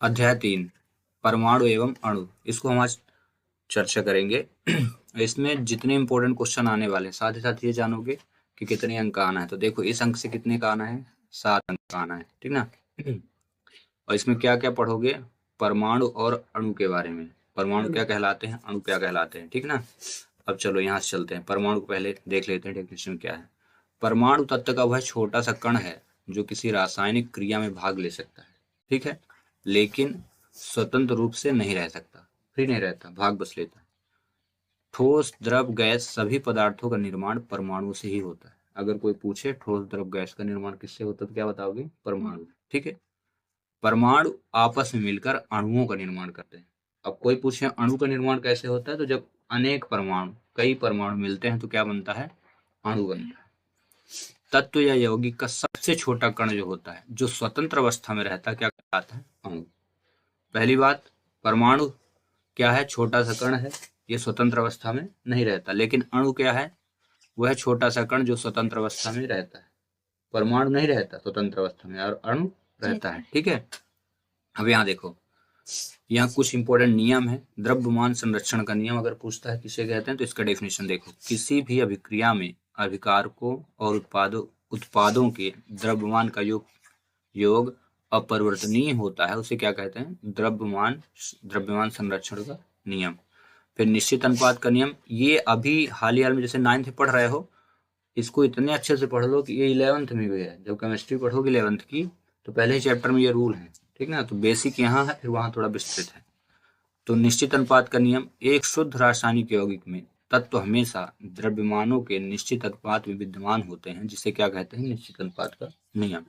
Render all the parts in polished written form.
अध्याय 3 परमाणु एवं अणु, इसको हम आज चर्चा करेंगे। इसमें जितने इंपॉर्टेंट क्वेश्चन आने वाले हैं, साथ ही साथ ये जानोगे कि कितने अंक आना है। तो देखो, इस अंक से कितने का आना है, 7 अंक का आना है, ठीक ना। और इसमें क्या क्या पढ़ोगे, परमाणु और अणु के बारे में। परमाणु क्या कहलाते हैं, अणु क्या कहलाते हैं, ठीक ना। अब चलो यहाँ से चलते हैं। परमाणु को पहले देख लेते हैं डेफिनेशन क्या है। परमाणु तत्व का वह छोटा सा कण है जो किसी रासायनिक क्रिया में भाग ले सकता है, ठीक है, लेकिन स्वतंत्र रूप से नहीं रह सकता, फ्री नहीं रहता, भाग बस लेता है। ठोस, द्रव, गैस सभी पदार्थों का निर्माण परमाणु से ही होता है। अगर कोई पूछे ठोस, द्रव, गैस का निर्माण किससे होता है तो क्या बताओगे, परमाणु, ठीक है। परमाणु आपस में मिलकर अणुओं का निर्माण करते हैं। अब कोई पूछे अणु का निर्माण कैसे होता है, तो जब अनेक परमाणु, कई परमाणु मिलते हैं तो क्या बनता है, अणु बनता है। तत्व या यौगिक का सबसे छोटा कण जो होता है, जो स्वतंत्र अवस्था में रहता है, क्या कहलाता है, अणु। पहली बात, परमाणु क्या है, छोटा सा कण है, ये स्वतंत्र अवस्था में नहीं रहता। लेकिन अणु क्या है, वह छोटा सा कण जो स्वतंत्र अवस्था में रहता है। परमाणु नहीं रहता स्वतंत्र अवस्था में और अणु रहता है, ठीक है। अब यहाँ देखो, यहाँ कुछ इंपॉर्टेंट नियम है। द्रव्यमान संरक्षण का नियम अगर पूछता है किसे कहते हैं, तो इसका डेफिनेशन देखो। किसी भी अभिक्रिया में अभिकारकों और उत्पादों के द्रव्यमान का योग अपरिवर्तनीय होता है, उसे क्या कहते हैं, द्रव्यमान संरक्षण का नियम। फिर निश्चित अनुपात का नियम, ये अभी हाल ही में जैसे 9th पढ़ रहे हो, इसको इतने अच्छे से पढ़ लो कि ये 11th में भी है। जब केमिस्ट्री पढ़ोगे 11th की, तो पहले ही चैप्टर में ये रूल है, ठीक ना। तो बेसिक यहाँ है, फिर वहाँ थोड़ा विस्तृत है। तो निश्चित अनुपात का नियम, एक शुद्ध रासायनिक यौगिक में तत्व हमेशा द्रव्यमानों के निश्चित अनुपात में विद्यमान होते हैं, जिसे क्या कहते हैं, निश्चित अनुपात का नियम।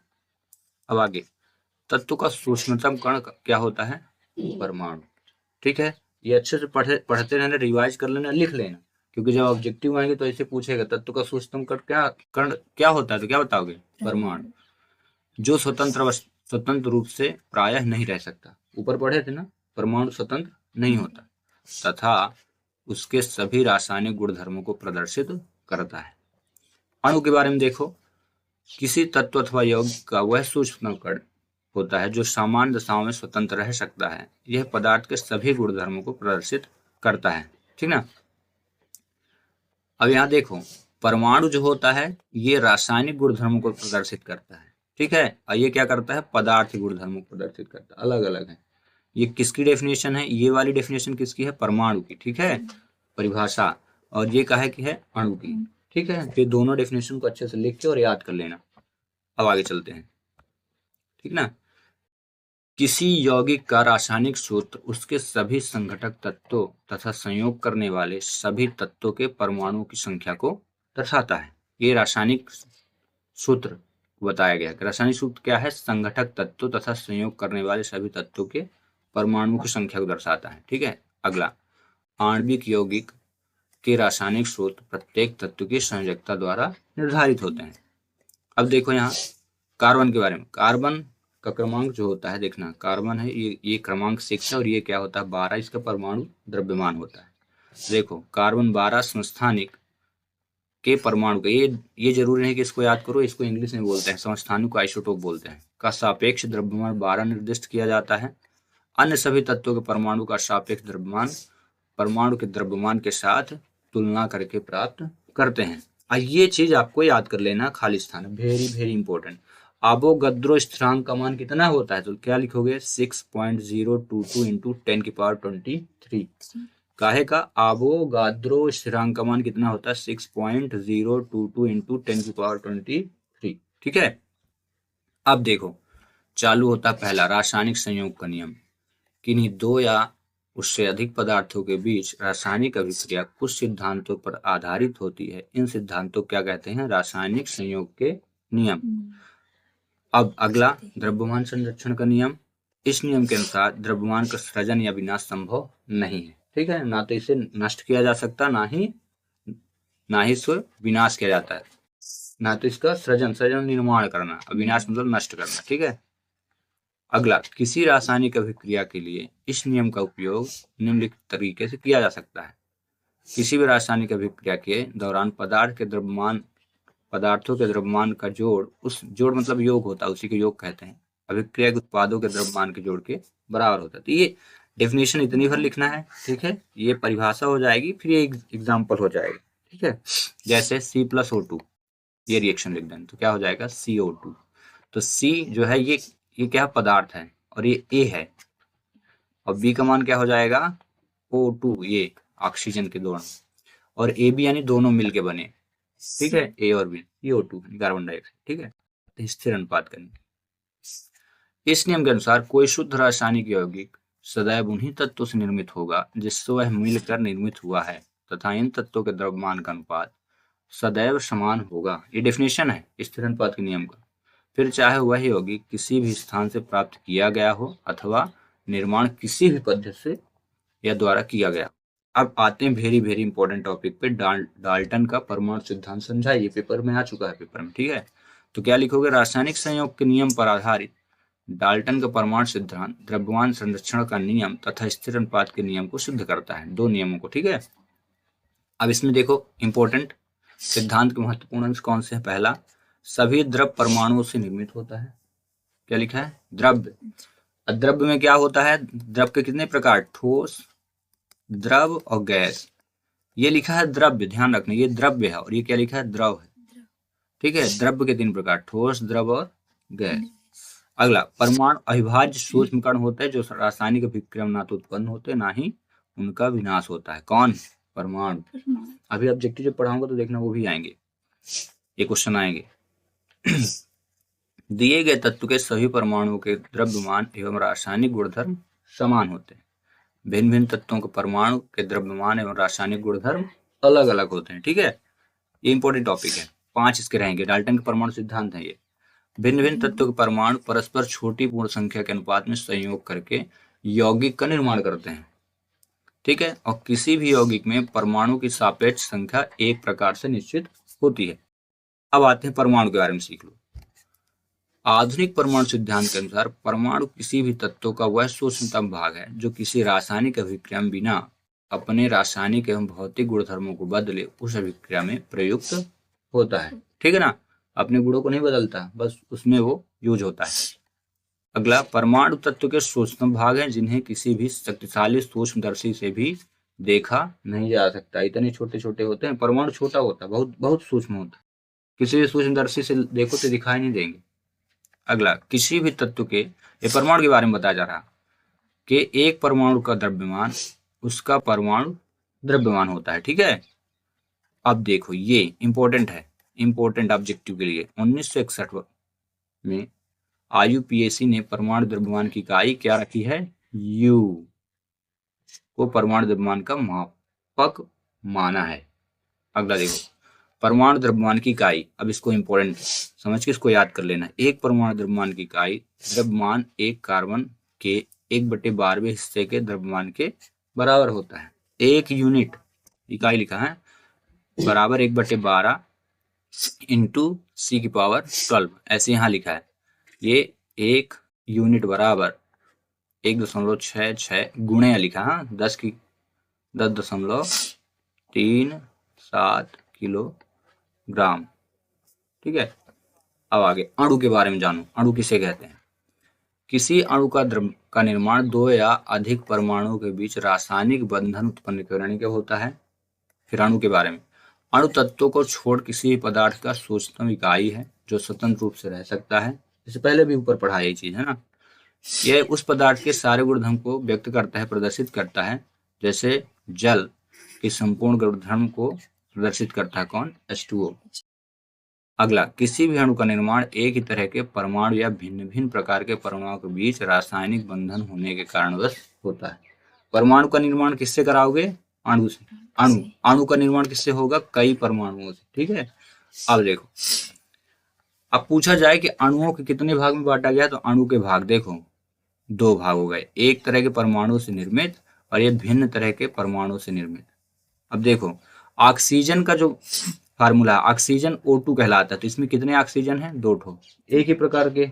अब आगे, तत्व का सूक्ष्मतम कण क्या होता है, परमाणु, ठीक है। ये अच्छे से पढ़ते रहना, रिवाइज कर लेना, लिख लेना, क्योंकि जब ऑब्जेक्टिव आएंगे तो ऐसे पूछेगा तत्व का सूक्ष्मतम कण क्या होता है, तो क्या बताओगे, परमाणु, जो स्वतंत्र रूप से प्रायः नहीं रह सकता। ऊपर पढ़े थे ना, परमाणु स्वतंत्र नहीं होता तथा उसके सभी रासायनिक गुणधर्मों को प्रदर्शित करता है। अणु के बारे में देखो, किसी तत्व अथवा यौगिक का वह सूक्ष्म कण होता है जो सामान्य दशाओं में स्वतंत्र रह सकता है। यह पदार्थ के सभी गुणधर्मों को प्रदर्शित करता है, ठीक ना। अब यहाँ देखो, परमाणु जो होता है ये रासायनिक गुणधर्मों को प्रदर्शित करता है, ठीक है, और ये क्या करता है, पदार्थ गुणधर्मों को प्रदर्शित करता है। अलग अलग है। ये किसकी डेफिनेशन है, ये वाली डेफिनेशन किसकी है, परमाणु की, ठीक है, परिभाषा। और ये काहे की है, अणु की, ठीक है। ये दोनों डेफिनेशन को अच्छे से लिख के और याद कर लेना। अब आगे चलते हैं, ठीक ना। किसी यौगिक का रासायनिक सूत्र उसके सभी संघटक तत्वों तथा संयोग करने वाले सभी तत्वों के परमाणुओं की संख्या को दर्शाता है। ये रासायनिक सूत्र बताया गया है। रासायनिक सूत्र क्या है, संघटक तत्वों तथा संयोग करने वाले सभी तत्वों के परमाणुओं की संख्या को दर्शाता है, ठीक है। अगला, आणविक यौगिक के रासायनिक सूत्र प्रत्येक तत्व की संयोजकता द्वारा निर्धारित होते हैं। अब देखो यहाँ कार्बन के बारे में। कार्बन का क्रमांक जो होता है, देखना, कार्बन है, ये क्रमांक 6 है और ये क्या होता है, 12, इसका परमाणु द्रव्यमान होता है। देखो, कार्बन 12 समस्थानिक के परमाणु का, ये जरूरी नहीं कि इसको याद करो, इसको इंग्लिश में बोलते हैं, समस्थानिक को आइसोटोप बोलते हैं, का सापेक्ष द्रव्यमान 12 निर्दिष्ट किया जाता है। अन्य सभी तत्वों के परमाणु का सापेक्ष द्रव्यमान परमाणु के द्रव्यमान के साथ तुलना करके प्राप्त करते हैं। ये चीज आपको याद कर लेना, खाली स्थान, वेरी वेरी इंपॉर्टेंट। अवोगाद्रो स्थिरांक का मान कितना होता है, तो क्या लिखोगे, 6.022 इंटू 10⁻23। काहे का, अवोगाद्रो स्थिरांक का मान कितना होता है, 6.022 इंटू 10⁻23, ठीक है। अब देखो, चालू होता है पहला, रासायनिक संयोग का नियम। किन्हीं दो या उससे अधिक पदार्थों के बीच रासायनिक अभिक्रिया कुछ सिद्धांतों पर आधारित होती है। इन सिद्धांतों क्या कहते हैं, रासायनिक संयोग के नियम। अब अगला, द्रव्यमान संरक्षण का नियम। इस नियम के अनुसार द्रव्यमान का सृजन या विनाश संभव नहीं है, ठीक है। ना तो इसे नष्ट किया जा सकता, ना ही इसको विनाश किया जाता है। ना तो इसका सृजन निर्माण करना, विनाश मतलब नष्ट करना, ठीक है। अगला, किसी रासायनिक अभिक्रिया के लिए इस नियम का उपयोग निम्नलिखित तरीके से किया जा सकता है। किसी भी रासायनिक अभिक्रिया के दौरान पदार्थों के द्रव्यमान का जोड़, उस जोड़ मतलब योग होता है, उसी को योग कहते हैं, अभिक्रिया के उत्पादों के द्रव्यमान के जोड़ के बराबर होता है। तो ये डेफिनेशन इतनी भर लिखना है, ठीक है, ये परिभाषा हो जाएगी, फिर ये एग्जाम्पल हो जाएगा, ठीक है। जैसे C+O2 ये रिएक्शन लिख दें तो क्या हो जाएगा CO2। तो C जो है ये क्या पदार्थ है और ये A है, और B का मान क्या हो जाएगा O2, ये ऑक्सीजन के दोनों, और AB यानी दोनों मिलके बने, ठीक है, A और B, CO2 कार्बन डाइऑक्साइड, ठीक है। तो स्थिर अनुपात करेंगे। इस नियम के अनुसार कोई शुद्ध रासायनिक यौगिक सदैव उन्हीं तत्वों से निर्मित होगा जिससे वह मिलकर निर्मित हुआ है तथा इन तत्वों के द्रव्यमान का अनुपात सदैव समान होगा। ये डेफिनेशन है स्थिर अनुपात के नियम का। फिर चाहे वह यौगिक किसी भी स्थान से प्राप्त किया गया हो अथवा निर्माण किसी भी पद्धति से या द्वारा किया गया। अब आते हैं वेरी वेरी इंपॉर्टेंट टॉपिक पे, डाल्टन का परमाणु सिद्धांत समझाइए, पेपर में आ चुका है पेपर में, ठीक है। तो क्या लिखोगे, रासायनिक संयोग के नियम पर आधारित डाल्टन का परमाणु सिद्धांत द्रव्यमान संरक्षण का नियम तथा स्थिर अनुपात के नियम को सिद्ध करता है, दो नियमों को, ठीक है। अब इसमें देखो इंपॉर्टेंट सिद्धांत के महत्वपूर्ण अंश कौन से हैं। पहला, सभी द्रव परमाणुओं से निर्मित होता है। क्या लिखा है, द्रव्य। द्रव्य में क्या होता है, द्रव के कितने प्रकार, ठोस, द्रव और गैस। ये लिखा है द्रव्य, ध्यान रखना ये द्रव्य है, और ये क्या लिखा है, द्रव है, ठीक है। द्रव्य के 3 प्रकार, ठोस, द्रव और गैस। अगला, परमाणु अविभाज्य सूक्ष्म कण होते हैं जो रासायनिक अभिक्रिया ना तो उत्पन्न होते ना ही उनका विनाश होता है। कौन, परमाणु। अभी ऑब्जेक्टिव जब पढ़ाऊंगा तो देखना वो भी आएंगे, ये क्वेश्चन आएंगे। दिए गए तत्व के सभी परमाणुओं के द्रव्यमान एवं रासायनिक गुणधर्म समान होते हैं। भिन्न भिन्न तत्वों के परमाणु के द्रव्यमान एवं रासायनिक गुणधर्म अलग अलग होते हैं, ठीक है। ये इंपॉर्टेंट टॉपिक है, 5 इसके रहेंगे। डाल्टन का परमाणु सिद्धांत है ये। भिन्न भिन्न तत्वों के परमाणु परस्पर छोटी पूर्ण संख्या के अनुपात में संयोग करके यौगिक का निर्माण करते हैं, ठीक है। और किसी भी यौगिक में परमाणु की सापेक्ष संख्या एक प्रकार से निश्चित होती है। अब आते हैं परमाणु के बारे में सीख लो। आधुनिक परमाणु सिद्धांत के अनुसार परमाणु किसी भी तत्व का वह सूक्ष्मतम भाग है जो किसी रासायनिक अभिक्रिया में बिना अपने रासायनिक एवं भौतिक गुणधर्मों को बदले उस अभिक्रिया में प्रयुक्त होता है, ठीक है ना। अपने गुणों को नहीं बदलता, बस उसमें वो यूज होता है। अगला, परमाणु तत्व के सूक्ष्म भाग हैं जिन्हें किसी भी शक्तिशाली सूक्ष्मदर्शी से भी देखा नहीं जा सकता। इतने छोटे छोटे होते हैं, परमाणु छोटा होता है, बहुत बहुत सूक्ष्म होता है, किसी भी सूक्ष्मदर्शी से देखो तो दिखाई नहीं देंगे। अगला, किसी भी तत्व के, ये परमाणु के बारे में बताया जा रहा कि एक परमाणु का द्रव्यमान उसका परमाणु द्रव्यमान होता है, ठीक है। अब देखो ये इंपॉर्टेंट है, इंपॉर्टेंट ऑब्जेक्टिव के लिए। 1961 में IUPAC ने परमाणु द्रव्यमान की इकाई क्या रखी है, U को परमाणु द्रव्यमान का मापक माना है। अगला देखो, परमाणु द्रव्यमान की इकाई, अब इसको इंपॉर्टेंट समझ के इसको याद कर लेना। एक परमाणु द्रव्यमान की इकाई द्रव्यमान एक कार्बन के 1/12वें हिस्से के द्रव्यमान के बराबर होता है। एक यूनिट इकाई लिखा है बराबर 1/12 इंटू C⁻12, ऐसे यहाँ लिखा है। ये एक यूनिट बराबर 1.66 गुणे लिखा है 10.37 किलोग्राम, ठीक है। अब आगे अणु के बारे में जानो। अणु किसे कहते हैं, किसी अणु का निर्माण दो या अधिक परमाणुओं के बीच रासायनिक बंधन उत्पन्न करने के होता है। फिर अणु के बारे में, अणु तत्वों को छोड़ किसी भी पदार्थ का सूक्ष्मतम इकाई है जो स्वतंत्र रूप से रह सकता है। इससे पहले भी ऊपर पढ़ा ये चीज है ना। यह उस पदार्थ के सारे गुणधर्म को व्यक्त करता है, प्रदर्शित करता है, जैसे जल के संपूर्ण गुणधर्म को प्रदर्शित करता है। कौन, H2O। अगला, किसी भी अणु का निर्माण एक ही तरह के परमाणु या भिन्न भिन्न प्रकार के परमाणुओं के बीच रासायनिक बंधन होने के कारणवश होता है। परमाणु का निर्माण किससे कराओगे, अणु से। अणु का निर्माण किससे होगा, कई परमाणुओं से, ठीक है। अब देखो, अब पूछा जाए कि अणुओं के कितने भाग में बांटा गया, तो अणु के भाग देखो 2 भाग हो गए, एक तरह के परमाणु से निर्मित और ये भिन्न तरह के परमाणु से निर्मित। अब देखो, ऑक्सीजन का जो फार्मूला, ऑक्सीजन O2 कहलाता है, तो इसमें कितने ऑक्सीजन हैं, 2 ठो, एक ही प्रकार के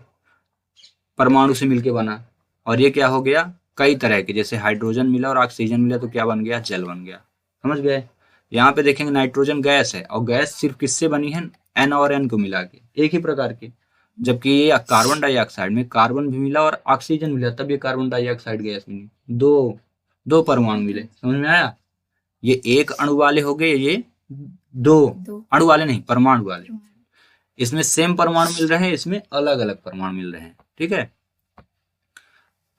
परमाणु से मिलके बना। और ये क्या हो गया, कई तरह के, जैसे हाइड्रोजन मिला और ऑक्सीजन मिला तो क्या बन गया, जल बन गया। समझ गए। यहाँ पे देखेंगे नाइट्रोजन गैस है, और गैस सिर्फ किससे बनी है, N और N को मिला के, एक ही प्रकार के। जबकि ये कार्बन डाइऑक्साइड में कार्बन भी मिला और ऑक्सीजन मिला, तब ये कार्बन डाइऑक्साइड गैस मिली। दो दो परमाणु मिले, समझ में आया? ये एक अणु वाले हो गए, ये दो अणु वाले नहीं, परमाणु वाले। इसमें सेम परमाणु मिल रहे हैं, इसमें अलग अलग परमाणु मिल रहे हैं, ठीक है।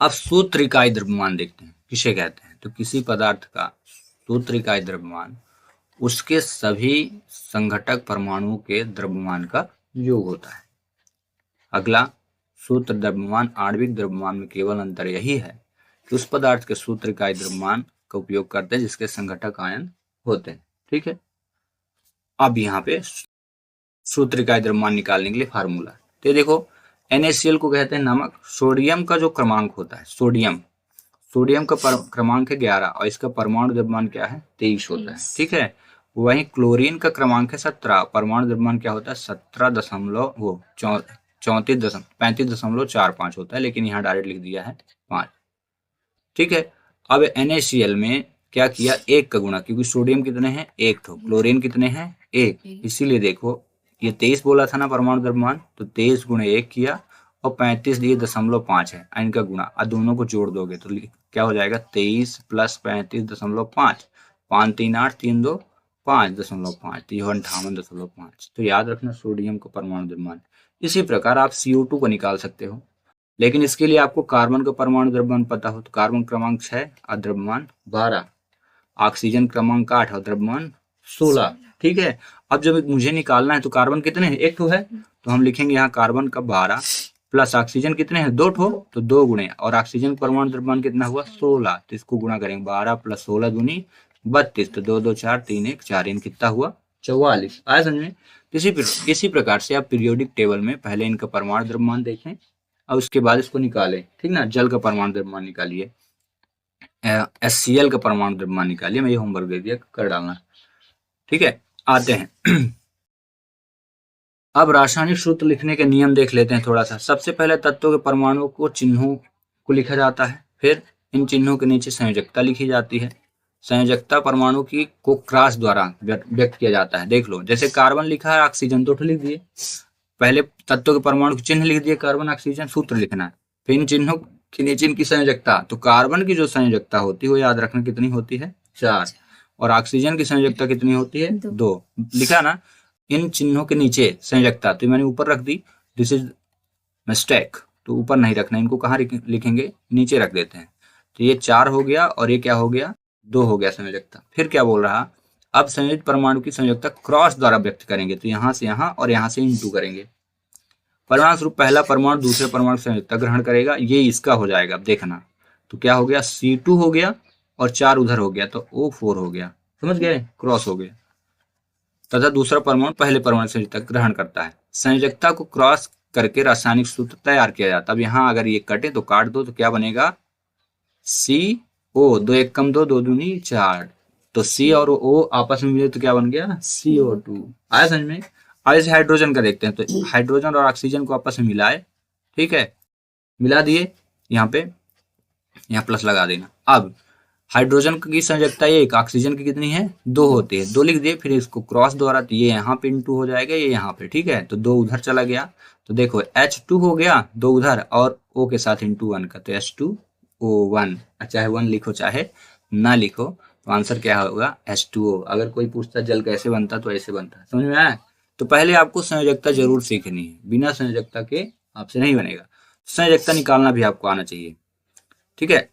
अब सूत्र इकाई द्रव्यमान देखते हैं किसे कहते हैं। तो किसी पदार्थ का सूत्र इकाई द्रव्यमान उसके सभी संघटक परमाणुओं के द्रव्यमान का योग होता है। अगला, सूत्र द्रव्यमान आणविक द्रव्यमान में केवल अंतर यही है कि उस पदार्थ के सूत्र इकाई द्रव्यमान का उपयोग करते हैं जिसके संघटक आयन होते हैं, ठीक है। अब यहाँ पे सूत्र इकाई द्रव्यमान निकालने के लिए फार्मूला, तो देखो NaCl को कहते हैं नमक। सोडियम का जो क्रमांक होता है, सोडियम का क्रमांक है 11 और इसका परमाणु द्रव्यमान क्या है, 23 होता है, ठीक है। वहीं क्लोरीन का क्रमांक है 17, परमाणु द्रव्यमान क्या होता है, 35.45 होता है, लेकिन यहाँ डायरेक्ट लिख दिया है 5, ठीक है। अब NaCl में क्या किया, 1 का गुणा, क्योंकि सोडियम कितने हैं, 1, तो क्लोरीन कितने हैं, 1, इसीलिए देखो ये 23 बोला था ना परमाणु द्रव्यमान, तो 23 गुणे 1 किया और 35.5 है इनका गुणा, और दोनों को जोड़ दोगे तो क्या हो जाएगा, 23 प्लस 35.5, 5 3 8 3 2 5.5, तो यह 58.5। तो याद रखना सोडियम का परमाणु द्रव्यमान। इसी प्रकार आप CO2 को निकाल सकते हो, लेकिन इसके लिए आपको कार्बन का परमाणु द्रव्यमान पता हो। तो कार्बन क्रमांक 6 और द्रव्यमान 12, ऑक्सीजन क्रमांक 8 और द्रव्यमान 16, ठीक है। अब जब मुझे निकालना है तो कार्बन कितने हैं, 1 ठो है, तो हम लिखेंगे यहाँ कार्बन का 12 प्लस ऑक्सीजन कितने हैं, 2 ठो, तो 2 गुणे, और ऑक्सीजन परमाणु द्रव्यमान कितना हुआ, 16, तो इसको गुणा करेंगे, 12 प्लस 16 दूनी 32, तो 2 2 4 3 1 4, इन कितना हुआ, 44। आया समझ में? इसी प्रकार से आप पीरियोडिक टेबल में पहले इनका परमाणु द्रव्यमान देखें और उसके बाद इसको निकालें, ठीक ना। जल का परमाणु द्रव्यमान निकालिए, HCl का परमाणु द्रव्यमान निकालिए, मैं ये होमवर्क दे दिया, कर डालना, ठीक है। आते हैं अब रासायनिक सूत्र लिखने के नियम देख लेते हैं थोड़ा सा। सबसे पहले तत्वों के परमाणुओं को चिन्हों को लिखा जाता है, फिर इन चिन्हों के नीचे संयोजकता लिखी जाती है। संयोजकता परमाणु की को क्रॉस द्वारा व्यक्त किया जाता है। देख लो, जैसे कार्बन लिखा है, ऑक्सीजन तो लिख दिए, पहले तत्वों के परमाणु के चिन्ह लिख दिए, कार्बन ऑक्सीजन, सूत्र लिखना है, फिर इन चिन्हों के नीचे इनकी संयोजकता। तो कार्बन की जो संयोजकता होती है वो याद रखना कितनी होती है, 4, और ऑक्सीजन की संयोजकता कितनी होती है, 2, लिखा ना। इन चिन्हों के नीचे संयोजकता तो मैंने ऊपर रख दी, दिस इज मिस्टेक, तो ऊपर नहीं रखना, इनको कहाँ लिखेंगे, नीचे रख देते हैं। तो ये 4 हो गया और ये क्या हो गया, 2 हो गया संयोजकता। फिर क्या बोल रहा, अब संयोजित परमाणु की संयोजकता क्रॉस द्वारा व्यक्त करेंगे, तो यहाँ से यहाँ और यहाँ से इंटू करेंगे। परिणाम स्वरूप पहला परमाणु दूसरे परमाणु की संयोजकता ग्रहण करेगा, ये इसका हो जाएगा, अब देखना। तो क्या हो गया, C2 हो गया और 4 उधर हो गया, तो O4 हो गया, समझ गए, क्रॉस हो गया। तथा दूसरा परमाणु पहले परमाणु की संयोजकता ग्रहण करता है। संयोजकता को क्रॉस करके रासायनिक सूत्र तैयार किया जाता है। अब यहाँ अगर ये कटे तो काट दो, तो क्या बनेगा, CO, 2 1 कम 2, 2 दूनी 4, तो C और O आपस में मिले तो क्या बन गया, CO2। आया समझ में? अब इसे हाइड्रोजन का देखते हैं, तो हाइड्रोजन और ऑक्सीजन को आपस में मिलाए, ठीक है, मिला दिए, यहाँ पे यहाँ प्लस लगा देना। अब हाइड्रोजन की संयोजकता 1, ऑक्सीजन की कितनी है, 2 होती है, 2 लिख दिए, फिर इसको क्रॉस द्वारा, तो ये यहाँ पे इंटू हो जाएगा, ये यहाँ पे, ठीक है, तो 2 उधर चला गया, तो देखो H2 हो गया, 2 उधर और O के साथ इंटू 1 का, तो H2O1, चाहे 1 लिखो चाहे ना लिखो, तो आंसर क्या होगा, H2O। अगर कोई पूछता जल कैसे बनता तो ऐसे बनता, समझ में आया? तो पहले आपको संयोजकता जरूर सीखनी है, बिना संयोजकता के आपसे नहीं बनेगा। संयोजकता निकालना भी आपको आना चाहिए, ठीक है।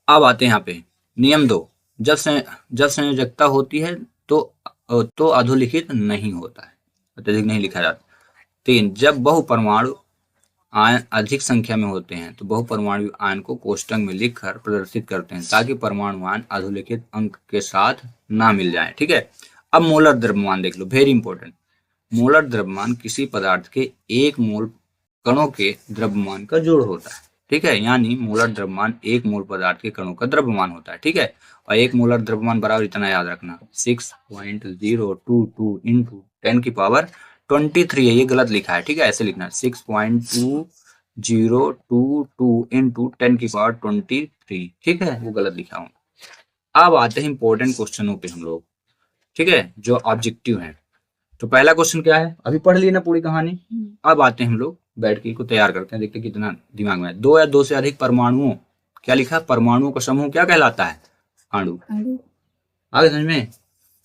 अब आते हैं यहाँ पे नियम 2, जब संयोजकता होती है तो अधोलिखित नहीं होता है, अत्यधिक नहीं लिखा जाता। 3, जब बहुपरमाणु आयन अधिक संख्या में होते हैं तो बहुपरमाणु आयन को कोष्ठक में लिखकर प्रदर्शित करते हैं ताकि परमाणु आयन अधोलिखित अंक के साथ ना मिल जाए, ठीक है। अब मोलर द्रव्यमान देख लो, वेरी इंपॉर्टेंट। मोलर द्रव्यमान किसी पदार्थ के 1 मोल कणों के द्रव्यमान का जोड़ होता है, ठीक है। यानी मोलर द्रव्यमान 1 मोल पदार्थ के कणों का द्रव्यमान होता है, ठीक है। और 1 मोलर द्रव्यमान बराबर इतना याद रखना, 6.022 इंटू 10 की पावर 23 है, ये गलत लिखा है, ठीक है, ऐसे लिखना 6.2022 इंटू 10 की पावर 23, ठीक है, वो गलत लिखा हूँ। अब आते हैं इंपॉर्टेंट क्वेश्चनों पे हम लोग, ठीक है, जो ऑब्जेक्टिव हैं। तो पहला क्वेश्चन क्या है, अभी पढ़ ली ना पूरी कहानी। अब आते हैं हम लोग बैठ के को तैयार करते हैं, देखते हैं कितना दिमाग में है। दो या दो से अधिक परमाणुओं, क्या लिखा, परमाणुओं का समूह क्या कहलाता है, अणु। आगे समझ में,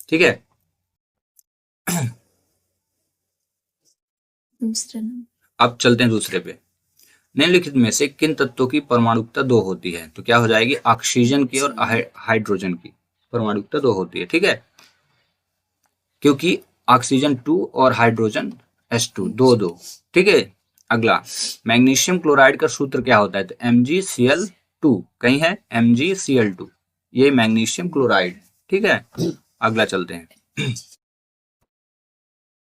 ठीक है। अब चलते हैं दूसरे पे। निम्नलिखित में से किन तत्वों की परमाणुकता 2 होती है, तो क्या हो जाएगी, ऑक्सीजन की और हाइड्रोजन की परमाणुकता 2 होती है, ठीक है, क्योंकि ऑक्सीजन 2 और हाइड्रोजन H2 2 ठीक है। अगला, मैग्नीशियम क्लोराइड का सूत्र क्या होता है, तो MgCl2, कहीं है MgCl2, ये मैग्नीशियम क्लोराइड, ठीक है। अगला चलते हैं,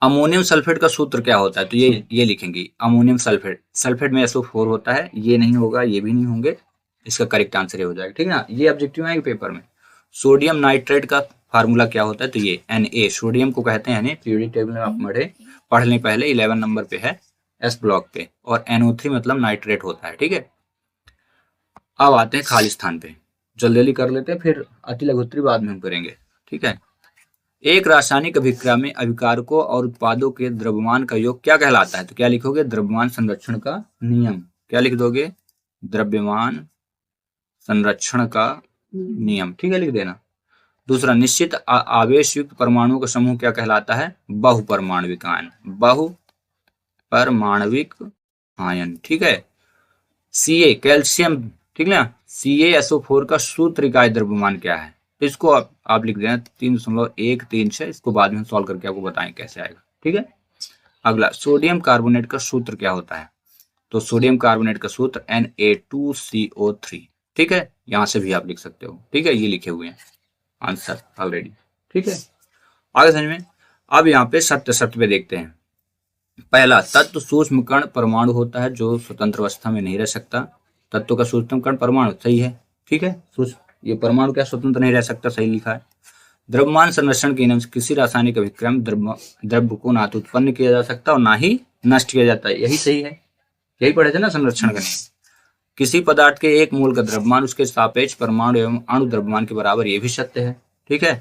अमोनियम सल्फेट का सूत्र क्या होता है, तो ये लिखेंगे अमोनियम सल्फेट, सल्फेट में SO4 होता है, ये नहीं होगा, ये भी नहीं होंगे, इसका करेक्ट आंसर ये हो जाएगा, ठीक है ना। ये ऑब्जेक्टिव आएंगे पेपर में। सोडियम नाइट्रेट का फार्मूला क्या होता है, तो ये Na, सोडियम को कहते हैं Na, पीरियोडिक टेबल में आप पढ़ लें, पहले 11 नंबर पे है S ब्लॉक पे, और NO3 मतलब नाइट्रेट होता है, ठीक है। अब आते हैं खाली स्थान पे, जल्दी कर लेते हैं, फिर अति लघुत्तरी बाद में हम करेंगे, ठीक है। एक रासायनिक अभिक्रिया में अभिकारकों और उत्पादों के द्रव्यमान का योग क्या कहलाता है, तो क्या लिखोगे, द्रव्यमान संरक्षण का नियम, क्या लिख दोगे, द्रव्यमान संरक्षण का नियम, ठीक है, लिख देना। दूसरा, निश्चित आवेश युक्त परमाणुओं का समूह क्या कहलाता है, बहुपरमाणविक आयन, बहुपरमाणविक आयन, ठीक है। Ca कैल्शियम, ठीक है ना, CaSO4 का सूत्र इकाई द्रव्यमान क्या है, तो इसको आप लिख देना 3.136, इसको बाद में सॉल्व करके आपको बताएं कैसे आएगा, ठीक है। अगला, सोडियम कार्बोनेट का सूत्र क्या होता है, तो सोडियम कार्बोनेट का सूत्र Na2CO3, ठीक है, यहां से भी आप लिख सकते हो, ठीक है, ये लिखे हुए हैं आंसर ऑलरेडी, ठीक है। आगे समझ में। अब यहाँ पे सत्य पे देखते हैं। पहला, तत्व सूक्ष्म कण परमाणु होता है जो स्वतंत्र अवस्था में नहीं रह सकता, तत्व का सूक्ष्म कण परमाणु, सही है, ठीक है। ये परमाणु क्या स्वतंत्र नहीं रह सकता, सही लिखा है। द्रव्यमान संरक्षण के नियम से किसी रासायनिक अभिक्रिया में द्रव्य को ना तो उत्पन्न किया जा सकता और ना ही नष्ट किया जाता है, यही सही है, यही पढ़े थे ना संरक्षण का नियम। किसी पदार्थ के एक मोल का द्रव्यमान उसके सापेक्ष परमाणु एवं अणु द्रव्यमान के बराबर, ये भी सत्य है, ठीक है।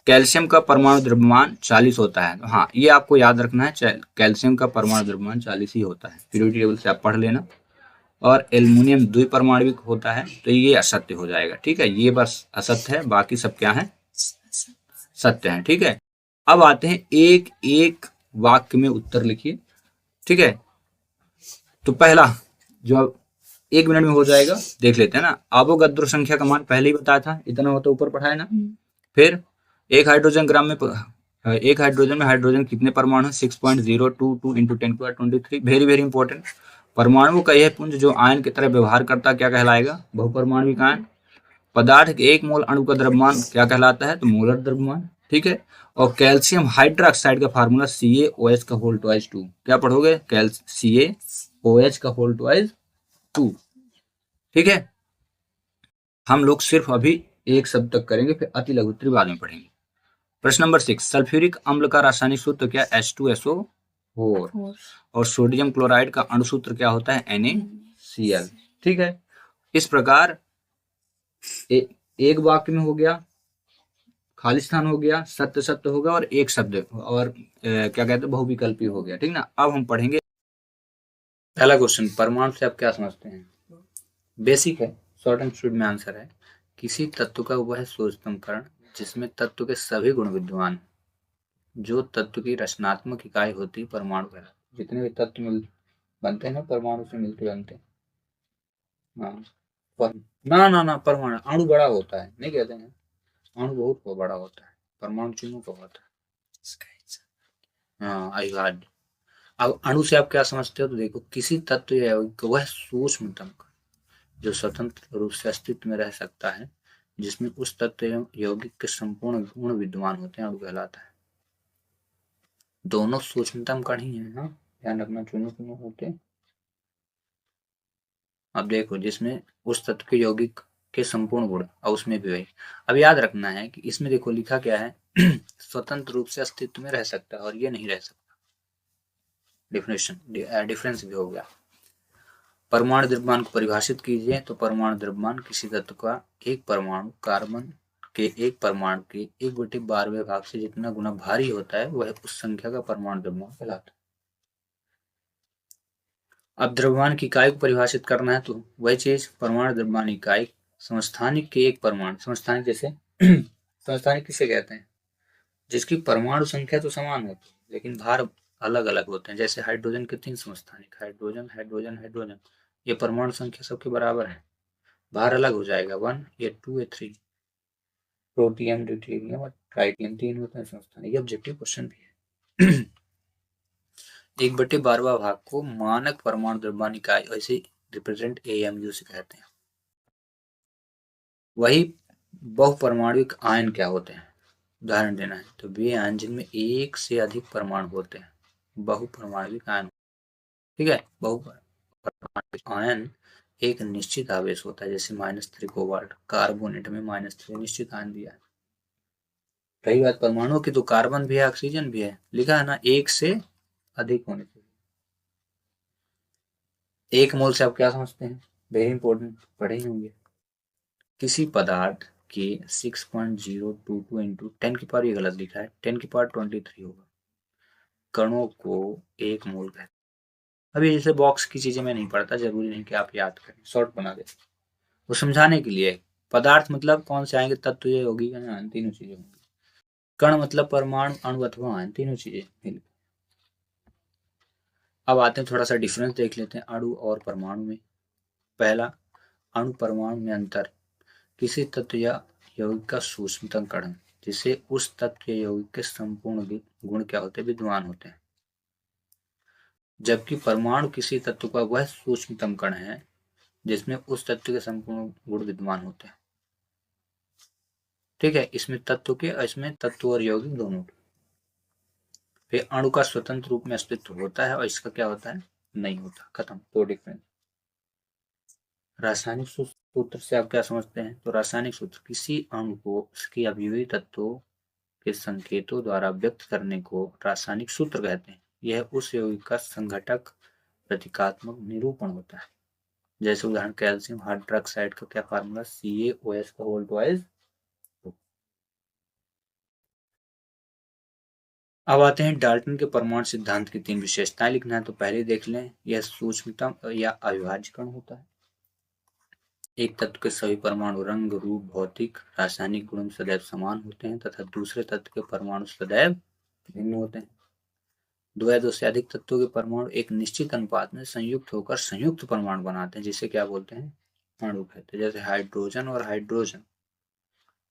कैल्शियम का परमाणु द्रव्यमान 40 होता है, हाँ ये आपको याद रखना है, कैल्शियम का परमाणु द्रव्यमान 40 ही होता है, पीरियोडिक टेबल से आप पढ़ लेना। और एल्युमिनियम द्विपरमाणविक होता है, तो ये असत्य हो जाएगा, ठीक है, ये बस असत्य है, बाकी सब क्या है, सत्य है, ठीक है। अब आते हैं एक एक वाक्य में उत्तर लिखिए, ठीक है। तो पहला जो 1 मिनट में हो जाएगा, देख लेते हैं ना। अवोगाद्रो संख्या का मान पहले ही बताया था, इतना होता ऊपर पढ़ाया ना। फिर एक हाइड्रोजन में हाइड्रोजन कितने परमाणु, 6.022 × 10⁻23, वेरी वेरी इंपॉर्टेंट। परमाणु का यह पुंज जो आयन की तरह व्यवहार करता क्या कहलाएगा, बहुपरमाणविक आयन। पदार्थ के 1 मोल अणु का द्रव्यमान क्या कहलाता है, तो मोलर द्रव्यमान, ठीक है। और कैल्शियम हाइड्रोक्साइड का फार्मूला CaOH का होल ट्वाइस 2, क्या पढ़ोगे, CaOH का होल ट्वाइस 2, ठीक है। हम लोग सिर्फ अभी एक शब्द तक करेंगे, फिर अति लघुत्तरी बाद में पढ़ेंगे। प्रश्न नंबर 6, सल्फ्यूरिक अम्ल का रासायनिक सूत्र क्या, H2SO4, और सोडियम क्लोराइड का अणु सूत्र क्या होता है, NaCl, ठीक है। इस प्रकार एक वाक्य में हो गया, खाली स्थान हो गया, सत्य सत्य होगा, और एक शब्द और क्या कहते हैं, बहुविकल्पी हो गया, ठीक ना। अब हम पढ़ेंगे पहला क्वेश्चन, परमाणु से आप क्या समझते हैं, बेसिक है, शॉर्ट एंड स्वीट में आंसर है, किसी तत्व का वह सूक्ष्मतम कण जिसमें तत्व के सभी गुण विद्यमान, जो तत्व की रचनात्मक इकाई होती है परमाणु कहलाता। जितने भी तत्व बनते हैं ना, परमाणु से मिलकर बनते हैं। हाँ ना परमाणु, अणु बड़ा होता है, नहीं कहते हैं, अणु बहुत बड़ा होता है, परमाणु चिन्हों का होता है। हाँ अविभाज्य। अब अणु से आप क्या समझते हो, तो देखो किसी तत्व या वह सूक्ष्मतम जो स्वतंत्र रूप से अस्तित्व में रह सकता है, जिसमें उस तत्व एवं यौगिक के संपूर्ण गुण विद्यमान होते हैं, अणु कहलाता है। दोनों सूक्ष्मतम कण ही है, हाँ ध्यान रखना, चुनो होते। अब देखो, जिसमें उस तत्व के यौगिक के संपूर्ण गुण, और उसमें भी वही। अब याद रखना है कि इसमें देखो लिखा क्या है, स्वतंत्र रूप से अस्तित्व में रह सकता है, और ये नहीं रह सकता, डिफरेंस भी हो गया। परमाणु द्रव्यमान को परिभाषित कीजिए, तो परमाणु द्रव्यमान किसी तत्व का एक परमाणु कार्बन के एक परमाणु के 1/12वें भाग से जितना गुना भारी होता है वह उस संख्या का परमाणु द्रव्यमान कहलाता है। अब द्रव्यमान की इकाई को परिभाषित करना है तो वही चीज परमाणु द्रव्यमान इकाई समस्थानिक के एक परमाणु, समस्थानिक जैसे समस्थानिक किसे कहते हैं? जिसकी परमाणु संख्या तो समान होती है लेकिन भार अलग अलग होते हैं। जैसे हाइड्रोजन के 3 समस्थानिक, हाइड्रोजन हाइड्रोजन हाइड्रोजन, ये परमाणु संख्या सबके बराबर है, भार अलग हो जाएगा, 1 या 2 या 3। प्रोटियम ड्यूटेरियम और ट्राइटियम 3 होते हैं समस्थानिक। ये ऑब्जेक्टिव क्वेश्चन भी है। 1/12वां भाग को मानक परमाणु द्रव्यमान इकाई ऐसे रिप्रेजेंट AMU से कहते हैं। वही बहुपरमाणुक आयन क्या होते हैं? उदाहरण देना है तो वे आयन जिनमें एक से अधिक परमाणु होते हैं, बहुपरमाणुक आयन। ठीक है, बहुपरमाणुक आयन एक निश्चित आवेश होता है, जैसे -3 कोबाल्ट, कार्बोनेट में -3 निश्चित आयन दिया है। रही बात परमाणु की तो कार्बन भी है, ऑक्सीजन भी है, लिखा है ना एक से अधिक होने चाहिए। एक मोल से आप क्या समझते हैं? वेरी इंपॉर्टेंट, पढ़े ही होंगे। किसी पदार्थ के 6.022 इंटू 10 की पावर, ये गलत लिखा है, 10 की पावर 23 होगा, कणों को एक मोल कहते हैं। अभी जैसे बॉक्स की चीजें मैं नहीं पढ़ता, जरूरी नहीं कि आप याद करें, शॉर्ट बना दे, वो समझाने के लिए। पदार्थ मतलब कौन से आएंगे? तत्व, ये होगी ना, तीनों चीजें होंगी। कण मतलब परमाणु, अणु अथवा आयन, तीनों चीजें। अब आते हैं थोड़ा सा डिफरेंस देख लेते हैं अणु और परमाणु में। पहला, अणु परमाणु में अंतर, किसी तत्व या यौगिक का सूक्ष्मतम कण जिसे उस तत्व या यौगिक के संपूर्ण गुण क्या होते हैं? विद्यमान होते हैं। जबकि परमाणु किसी तत्व का वह सूक्ष्मतम कण है जिसमें उस तत्व के संपूर्ण गुण विद्यमान होते हैं। ठीक है, इसमें तत्व के, इसमें तत्व और यौगिक दोनों। फिर अणु का स्वतंत्र रूप में अस्तित्व होता है और इसका क्या होता है? नहीं होता। खत्म, दो डिफरेंस। रासायनिक सूत्र से आप क्या समझते हैं? तो रासायनिक सूत्र किसी अणु को उसके अवयवी तत्वों के संकेतों द्वारा व्यक्त करने को रासायनिक सूत्र कहते हैं। यह उस यौगिक का संघटक प्रतीकात्मक निरूपण होता है। जैसे उदाहरण, कैल्शियम हाइड्रोक्साइड का क्या फार्मूला? CaOH का होल ट्वाइस। अब आते हैं डाल्टन के परमाणु सिद्धांत की 3 विशेषताएं लिखना है तो पहले देख लें, यह सूक्ष्मतम या अविभाज्य कण होता है। एक तत्व के सभी परमाणु रंग, रूप, भौतिक, रासायनिक गुण सदैव समान होते हैं तथा दूसरे तत्व के परमाणु सदैव भिन्न होते हैं। दो या दो से अधिक तत्वों के परमाणु एक निश्चित अनुपात में संयुक्त होकर संयुक्त परमाणु बनाते हैं, जिसे क्या बोलते हैं? अणु कहते हैं। जैसे हाइड्रोजन और हाइड्रोजन,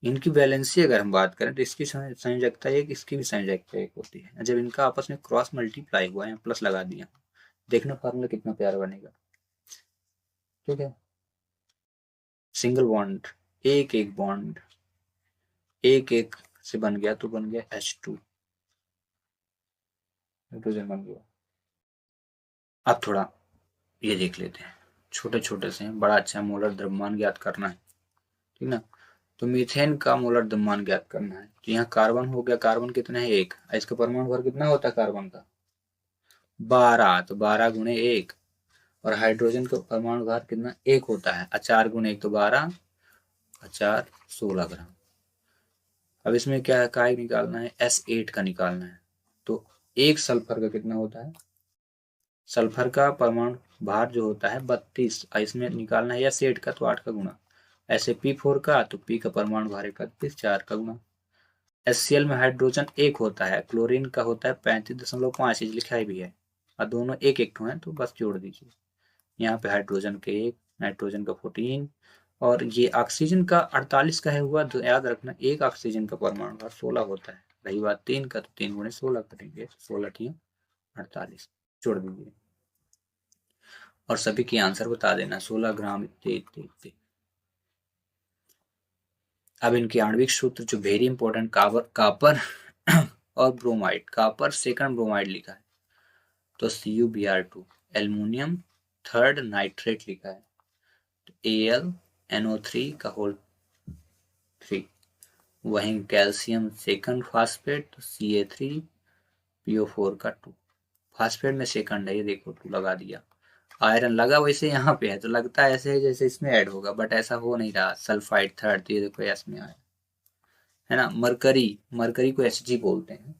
इनकी वैलेंसी अगर हम बात करें तो इसकी संयोजकता एक, इसकी भी संयोजकता एक होती है। जब इनका आपस में क्रॉस मल्टीप्लाई हुआ है, प्लस लगा दिया, देखना फार्मूला कितना प्यारा बनेगा। ठीक है, सिंगल बॉन्ड, एक एक बॉन्ड, एक एक से बन गया तो बन गया H2, हाइड्रोजन बन गया। अब थोड़ा ये देख लेते हैं, छोटे छोटे से हैं, बड़ा अच्छा मोलर द्रव्यमान ज्ञात करना है। ठीक ना, तो मीथेन का मोलर द्रव्यमान ज्ञात करना है। तो यहाँ कार्बन हो गया, कार्बन कितना है? 1। इसका परमाणु भार कितना होता है कार्बन का? 12, तो 12 गुणे 1। और हाइड्रोजन का परमाणु भार कितना? 1 होता है, 4 गुणे 1 तो 12, 4 16 ग्राम। अब इसमें क्या काय निकालना है? S8 का निकालना है। तो एक सल्फर का कितना होता है? सल्फर का परमाणु भार जो होता है 32, इसमें निकालना है S8 का तो 8 का गुणा। ऐसे P4 का तो P का परमाणु भार 31, 4 का गुणा। HCl में हाइड्रोजन 1 होता है, क्लोरीन का होता है 35.5, लिखा भी है, और दोनों एक एक है तो बस जोड़ दीजिए। यहाँ पे हाइड्रोजन के 1, नाइट्रोजन का 14, और ये ऑक्सीजन का 48 का है हुआ। तो याद रखना, एक ऑक्सीजन का परमाणु भार 16 होता है। रही बात 3 का तो 3 गुणे 16 करेंगे, 16 × 48 जोड़ दीजिए और सभी की आंसर बता देना, 16 ग्राम इतने। अब इनके आणविक सूत्र जो वेरी इंपॉर्टेंट, कापर और ब्रोमाइड, कापर सेकंड ब्रोमाइड लिखा है तो CuBr2, एल्युमिनियम थर्ड नाइट्रेट लिखा है तो AlNO3 का होल 3। वहीं कैल्शियम सेकंड फास्फेट तो Ca3PO4 का 2। फास्फेट में सेकंड है, ये देखो 2 लगा दिया। आयरन लगा वैसे यहाँ पे है तो लगता है ऐसे जैसे इसमें ऐड होगा, बट ऐसा हो नहीं रहा। सल्फाइड थर्ड, तो ये देखो एस में आया। है ना। मरकरी, मरकरी को Hg बोलते हैं।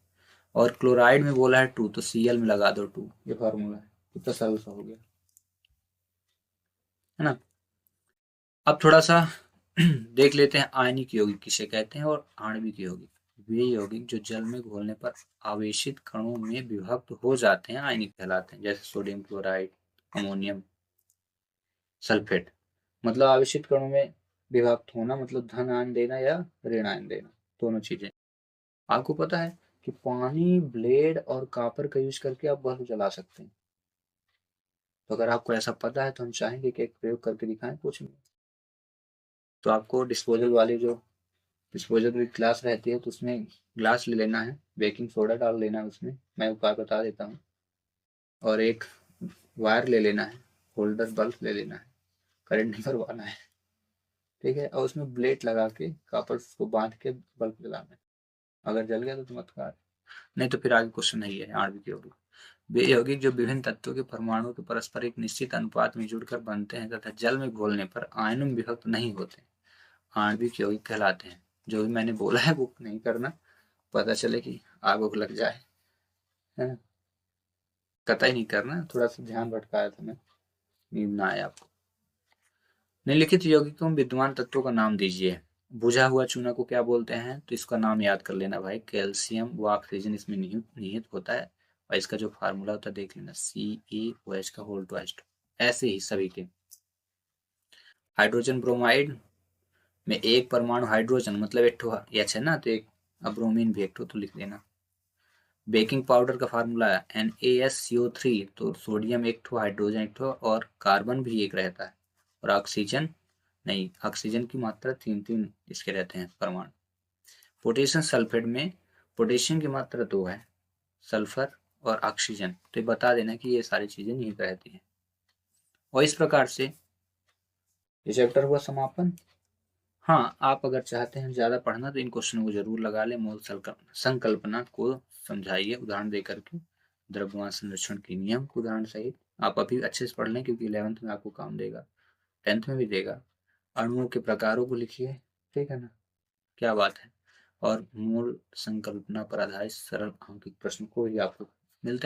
और क्लोराइड में बोला है 2, तो Cl में लगा दो 2, ये फार्मूला है। कितना सरल सा हो गया, है ना। अब थोड़ा सा देख लेते हैं आयनिक यौगिक किसे कहते हैं और आणविक यौगिक। वे यौगिक जो जल में घोलने पर आवेशित कणों में विभक्त हो जाते हैं आयनिक कहलाते हैं, जैसे सोडियम क्लोराइड, अमोनियम सल्फेट। मतलब आवेशित कणों में विभक्त होना मतलब धन आयन देना या ऋण आयन देना, दोनों चीजें। आपको पता है कि पानी, ब्लेड और कॉपर का यूज करके आप बल्ब जला सकते हैं। तो अगर आपको ऐसा पता है तो हम चाहेंगे कि एक प्रयोग करके दिखाएं कुछ में। तो आपको डिस्पोजल ग्लास रहती है, तो उसमें ग्लास ले लेना है, बेकिंग सोडा डाल लेना है उसमें, मैं उपाय बता देता हूँ। और एक वायर ले लेना है, होल्डर बल्ब ले लेना है, करंट नहीं भरवाना है, ठीक है। और उसमें ब्लेड लगा के कॉपर को बांध के बल्ब जलाना है। अगर जल गया तो चमत्कार, नहीं तो फिर आगे क्वेश्चन नहीं है। आणविक यौगिक, वे यौगिक जो विभिन्न तत्वों के परमाणु के परस्पर एक निश्चित अनुपात में जुड़कर बनते हैं तथा जल में घोलने पर आयनों में विभक्त नहीं होते, आणविक यौगिक कहलाते हैं। जो भी मैंने बोला है वो नहीं करना, पता चले कि आग उग लग जाए, है ना। कतई नहीं करना, थोड़ा सा ध्यान भटकाया था मैं, नींद ना आए आपको। निम्नलिखित यौगिकों में विद्यमान तत्वों का नाम दीजिए। बुझा हुआ चूना को क्या बोलते हैं, तो इसका नाम याद कर लेना भाई, कैल्शियम व ऑक्सीजन इसमें निहित होता है। और इसका जो फार्मूला होता है देख लेना, CaOH का होल ट्वाइस। ऐसे ही सभी के। हाइड्रोजन ब्रोमाइड में एक परमाणु हाइड्रोजन मतलब एक ठो H है ना, तो एक ब्रोमीन भी एक ठो, तो लिख देना। बेकिंग पाउडर का फार्मूला है NaSCO3, तो सोडियम एक ठो, हाइड्रोजन एक ठो और कार्बन भी एक रहता है। और ऑक्सीजन नहीं, ऑक्सीजन की मात्रा 3-3 इसके रहते हैं परमाणु। पोटेशियम सल्फेट में पोटेशियम की मात्रा 2 है, सल्फर और ऑक्सीजन, तो ये बता देना कि ये सारी चीजें निहित रहती हैं। और इस प्रकार से ये चैप्टर हुआ समापन। हाँ, आप अगर चाहते हैं ज़्यादा पढ़ना तो इन क्वेश्चनों को जरूर लगा लें। मूल संकल्पना को समझाइए उदाहरण दे करके, द्रव्यमान संरक्षण के नियम को उदाहरण सहित। आप अभी अच्छे से पढ़ लें क्योंकि 11th में आपको काम देगा, 10th में भी देगा। अणुओं के प्रकारों को लिखिए, ठीक है ना, क्या बात है। और मूल संकल्पना पर आधारित सरल अंकित प्रश्न को ही आपको मिलते हैं।